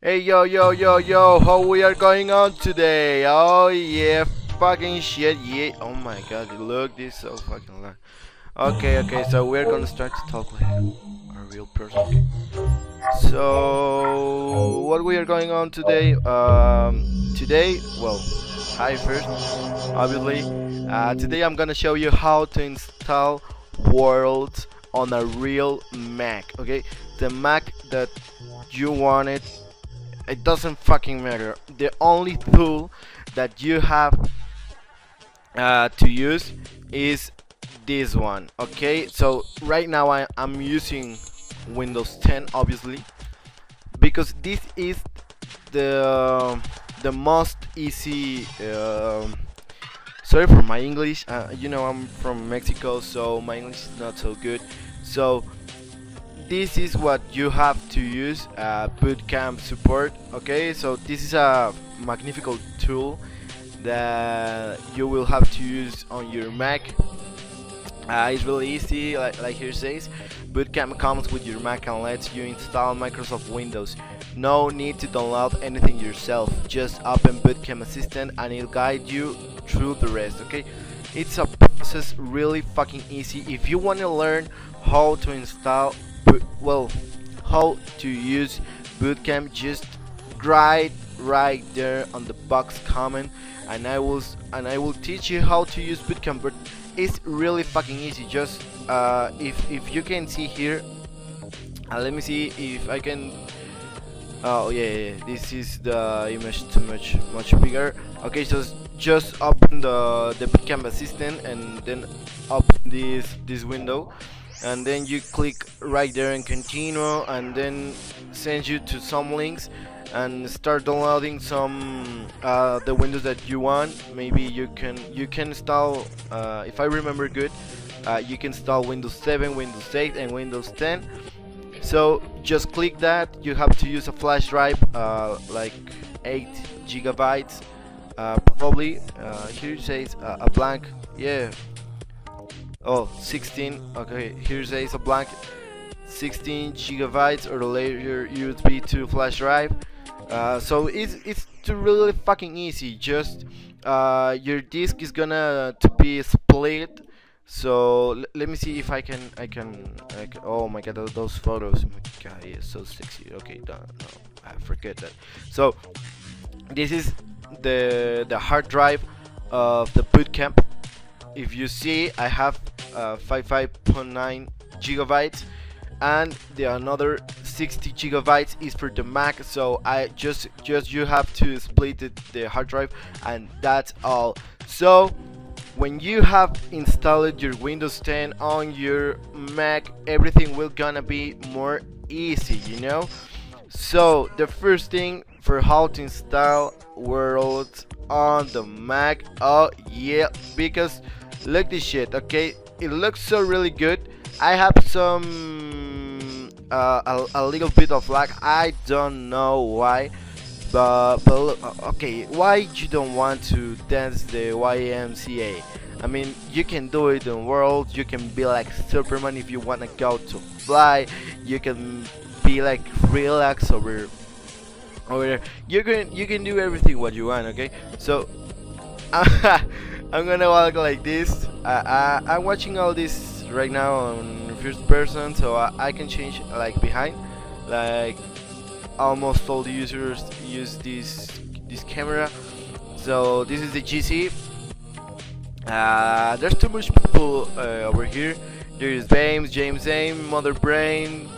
Hey yo yo yo yo, how we are going on today? Oh yeah, fucking shit, yeah. Oh my god, look, this is so fucking loud. Okay, so we're gonna start to talk like a real person. Okay. So what we are going on today? Today, well, hi first, obviously. Today I'm gonna show you how to install Worlds on a real Mac. Okay, the Mac that you wanted, it doesn't fucking matter. The only tool that you have to use is this one. Okay, so right now I'm using Windows 10, obviously, because this is the most easy. Sorry for my English. I'm from Mexico, so my English is not so good. So this is what you have to use bootcamp support. Okay, so this is a magnificent tool that you will have to use on your Mac. It's really easy, like here says. Bootcamp comes with your Mac and lets you install Microsoft Windows. No need to download anything yourself. Just open Bootcamp Assistant and it'll guide you through the rest. Okay, it's a process really fucking easy. If you want to learn how to install, well, how to use Bootcamp, just write right there on the box comment, and I will teach you how to use Bootcamp. But it's really fucking easy. Just if you can see here, let me see if I can. Oh yeah, this is the image too much bigger. Okay, so just open the Bootcamp Assistant and then open this window, and then you click right there and continue, and then sends you to some links and start downloading some the windows that you want. Maybe you can install, if I remember good, you can install Windows 7, Windows 8, and Windows 10. So just click that. You have to use a flash drive, like 8 gigabytes, probably. Here it says a blank. Yeah. Oh, 16. Okay, here says a blank 16 gigabytes or later USB to flash drive. So it's really fucking easy. Just your disk is gonna to be split. So let me see if I can. Oh my god, those photos. Oh my god, he is so sexy. Okay, no, I forget that. So this is the hard drive of the bootcamp. If you see, I have 55.9 gigabytes, and the another 60 gigabytes is for the Mac. So I just you have to split the hard drive, and that's all. So when you have installed your Windows 10 on your Mac, everything will gonna be more easy. So the first thing for how to install World on the Mac. Oh yeah, because look this shit. Okay, it looks so really good. I have some a little bit of lag. I don't know why, but look, okay, why you don't want to dance the YMCA? I mean, you can do it in World. You can be like Superman if you wanna go to fly. You can be like relax over there. You can do everything what you want. Okay, so I'm gonna walk like this. I'm watching all this right now on first person, so I can change like behind. Like almost all the users use this camera. So this is the GC. There's too much people over here. There's James Aim, Mother Brain,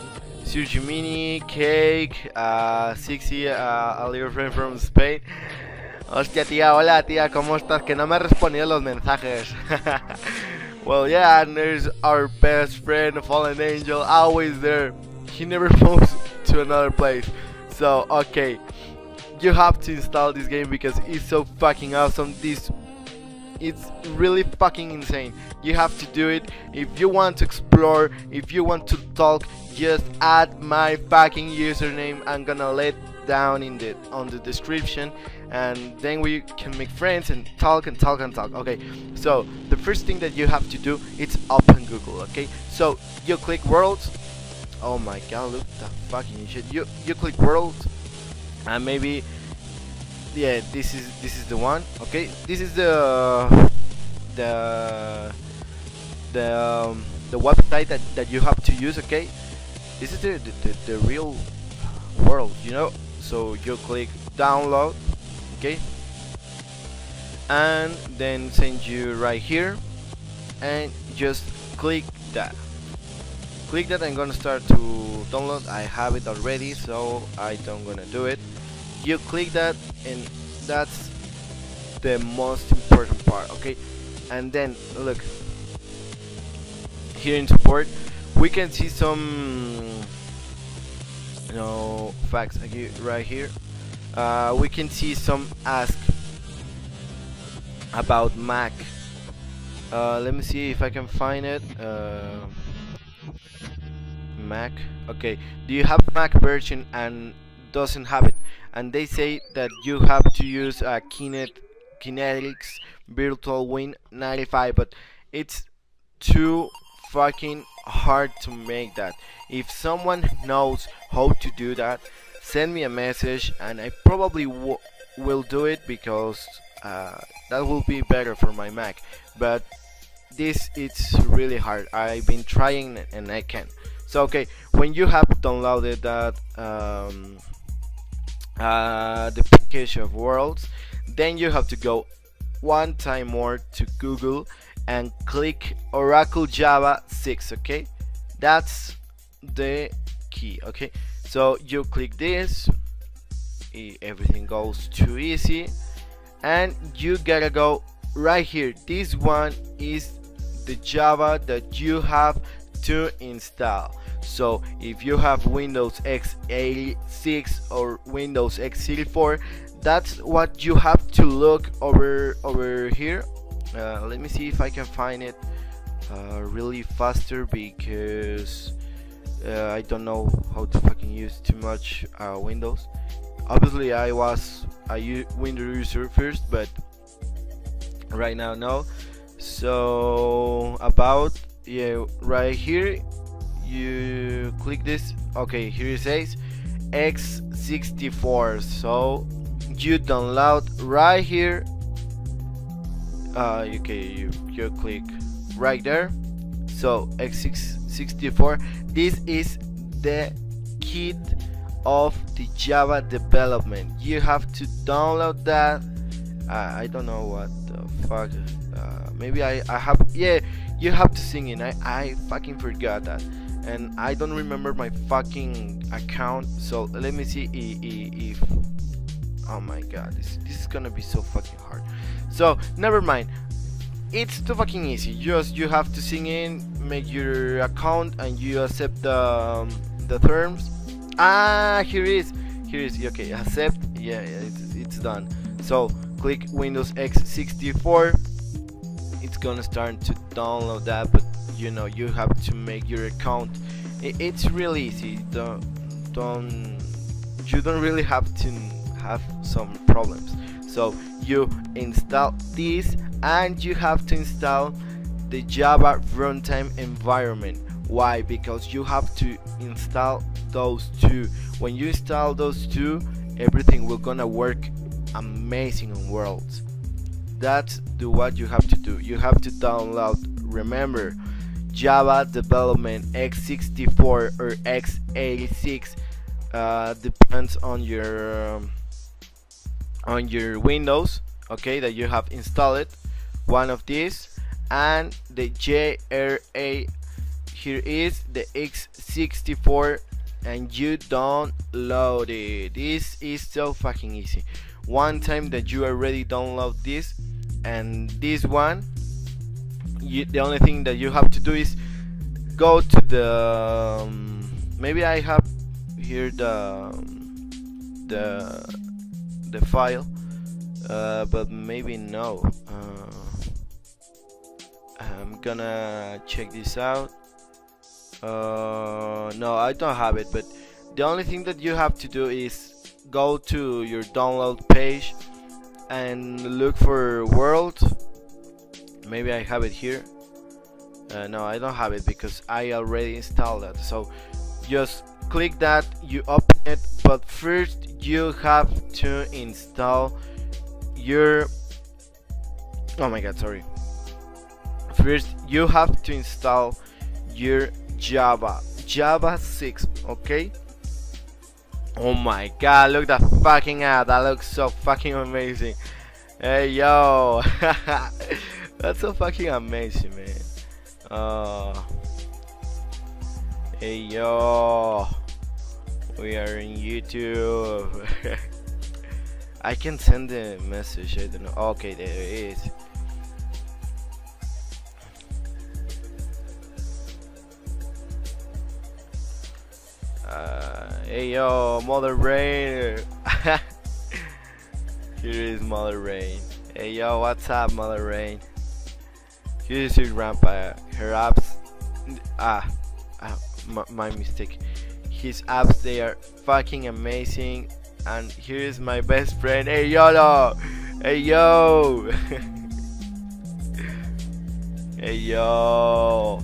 Sergio Mini, Cake, Sixy, a little friend from Spain. Hostia, tía, hola, tía, ¿cómo estás? Que no me has respondido los mensajes. Well, yeah, and there's our best friend, Fallen Angel, always there. He never moves to another place. So, okay, you have to install this game because it's so fucking awesome. It's really fucking insane. You have to do it. If you want to explore, if you want to talk, just add my fucking username. I'm gonna let down on the description, and then we can make friends and talk and talk and talk. Okay, so the first thing that you have to do is open Google. Okay, so you click World. Oh my god, look the fucking shit. You click World, and maybe, yeah, this is the one. Okay, this is the the the website that you have to use. Okay, this is the real world, so you click download. Okay, and then send you right here, and just click that. I'm gonna start to download. I have it already, so I don't gonna do it. You click that, and that's the most important part. Okay, and then look here in support, we can see some facts right here. We can see some ask about Mac. Let me see if I can find it. Mac. Okay, do you have Mac version and doesn't have it? And they say that you have to use a Kinetics Virtual Win 95, but it's too fucking hard to make that. If someone knows how to do that, send me a message, and I probably will do it, because that will be better for my Mac. But this it's really hard. I've been trying and I can't. So okay, when you have downloaded that the package of worlds, then you have to go one time more to Google and click Oracle Java 6. Okay, that's the key. Okay, so you click this, everything goes too easy, and you gotta go right here. This one is the Java that you have to install. So if you have Windows x86 or Windows x64, that's what you have to look over here. Let me see if I can find it really faster, because I don't know how to fucking use too much Windows. Obviously I was a Windows user first, but right now no. So about, yeah, right here you click this. Okay, here it says x64, so you download right here. Okay, you click right there. So x64, this is the kit of the Java development. You have to download that. I don't know what the fuck. Maybe I have, yeah, you have to sing it. I fucking forgot that, and I don't remember my fucking account. So let me see if oh my god, this is gonna be so fucking hard. So never mind, it's too fucking easy. Just you have to sign in, make your account, and you accept the terms. Here is okay, accept. Yeah, it's done. So click Windows x64. It's gonna start to download that, but you have to make your account. It's really easy. You don't really have to have some problems. So you install this, and you have to install the Java runtime environment. Why? Because you have to install those two. When you install those two, everything will gonna work amazing on Worlds. That's what you have to do. You have to download, remember, Java development x64 or x86, depends on your Windows, okay, that you have installed one of these, and the JRA here is the x64, and you download it. This is so fucking easy. One time that you already download this and this one, the only thing that you have to do is go to the maybe I have here the file, but maybe no. I'm gonna check this out. No, I don't have it, but the only thing that you have to do is go to your download page and look for World. Maybe I have it here. No, I don't have it because I already installed that. So just click that, you open it, but first you have to install your, oh my god, sorry. First you have to install your Java 6, okay? Oh my god, look that fucking ad, that looks so fucking amazing. Hey yo, that's so fucking amazing, man. Hey yo, we are in YouTube. I can send a message, I don't know. Okay, there it is. Hey yo, Mother Rain. Here is Mother Rain. Hey yo, what's up, Mother Rain? Here is your grandpa. Her apps. My mistake. His apps, they are fucking amazing. And here is my best friend. Hey YOLO. Hey yo. Hey yo.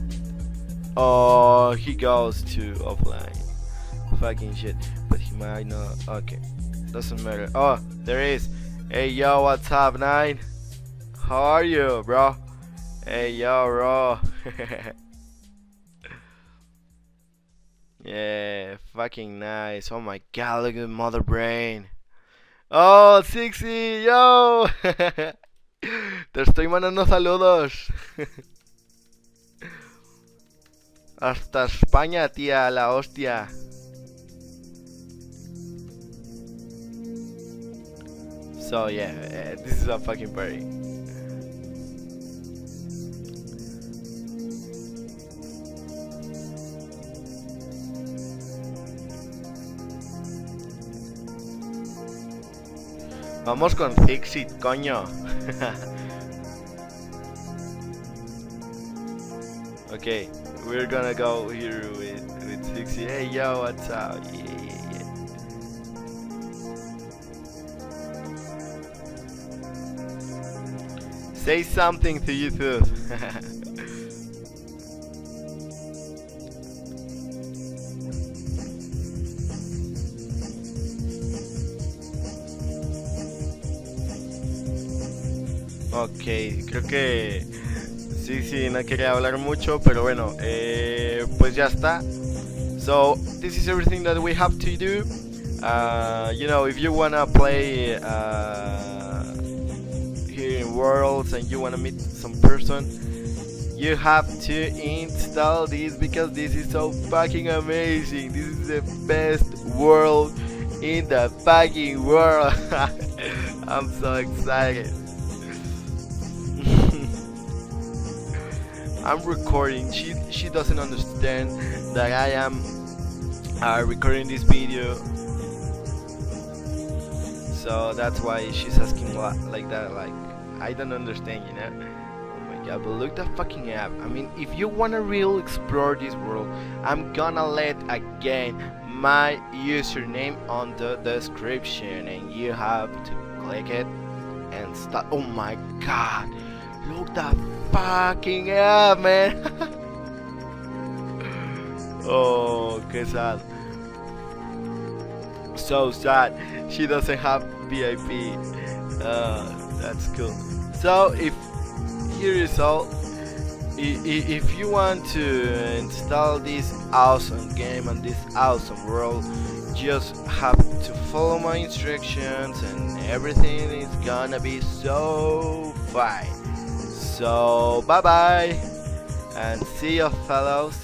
Oh, he goes to offline. Fucking shit, but he might not. Okay, doesn't matter. Oh, there is. Hey yo, what's up, 9? How are you, bro? Hey yo, bro. Yeah, fucking nice. Oh my god, look at Mother Brain. Oh, 60, yo. Te estoy mandando saludos. Hasta España, tía, la hostia. So yeah, this is a fucking party. Vamos con Fixit, coño. Okay, we're gonna go here with Fixit. Hey yo, what's up? Yeah. Say something to YouTube. Ok, creo que sí, no quería hablar mucho, pero bueno, pues ya está. So this is everything that we have to do. You know, if you wanna play here in Worlds and you wanna meet some person, you have to install this because this is so fucking amazing. This is the best world in the fucking world. I'm so excited. I'm recording. She doesn't understand that I am recording this video, so that's why she's asking like that. Like, I don't understand, you know. Oh my god! But look that fucking app. I mean, if you wanna really explore this world, I'm gonna let again my username on the description, and you have to click it and start. Oh my god! Look that fucking app, man. Oh, que sad. So sad. She doesn't have VIP. That's cool. So if here is all. If you want to install this awesome game and this awesome world, just have to follow my instructions and everything is gonna be so fine. So bye bye and see you, fellows.